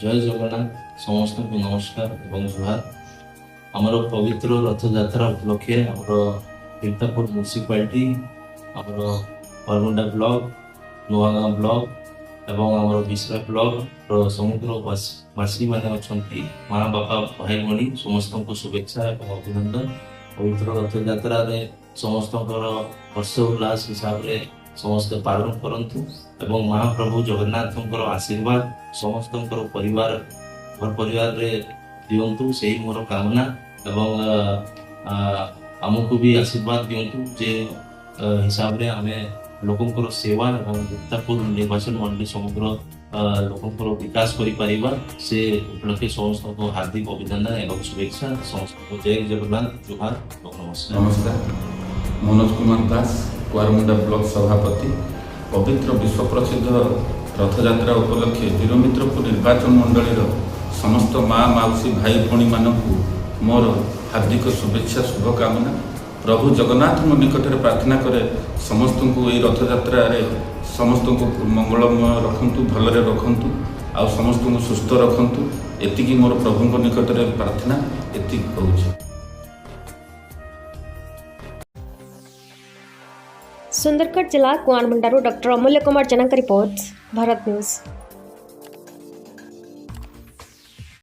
जय जगन्नाथ समस्त को नमस्कार एवं जुहार। आमर पवित्र रथयात्रा उपलक्षे आमर तीर्थपुर म्यूनिसिपालिटी आमर बरमुंडा ब्लॉक नुआगाँ ब्लॉक एवं आमर बिश्रा ब्लॉक रो समुद्र वासी माने अछंती माँ बापा भाई भणी समस्त को शुभेच्छा एवं अभिनंदन। पवित्र रथयात्रा रे समस्त हर्ष उल्लास हिसाब रे समस्त पालन करंतु एवं महाप्रभु जगन्नाथ आशीर्वाद समस्त परिवार घर परिवार रे दियंतु से ही मोर कामना एवं आमको भी आशीर्वाद दियंतु जे हिसाब रे आमे लोकंकर सेवा एवं गुप्तापुर निर्वाचन मंडली समग्र लोकंकर विकास करि परिबा से उपलक्षे समस्त को हार्दिक अभिनंदन एवं शुभेच्छा। समस्त को जय जगन्नाथ जुहार नमस्कार। नमस्कार। मनोज कुमार दास कुआरमुंडा ब्लॉक सभापति। पवित्र विश्व प्रसिद्ध रथयात्रा उपलक्षे वीरमित्रपुर निर्वाचन मंडलीर समस्त माँ माउसी भाई भणी मानकु मोर हार्दिक शुभेच्छा शुभकामना। प्रभु जगन्नाथ निकट में प्रार्थना करे समस्त को यही रथयात्रा समस्त को मंगलमय रखंतु भलरे रखंतु आ समस्त को सुस्थ रखंतु एतिकी मोर प्रभु निकट में प्रार्थना एति कहूँ। सुंदरगढ़ जिला कुआरमुंडारू डॉक्टर अमूल्य कुमार जनक रिपोर्ट भारत न्यूज।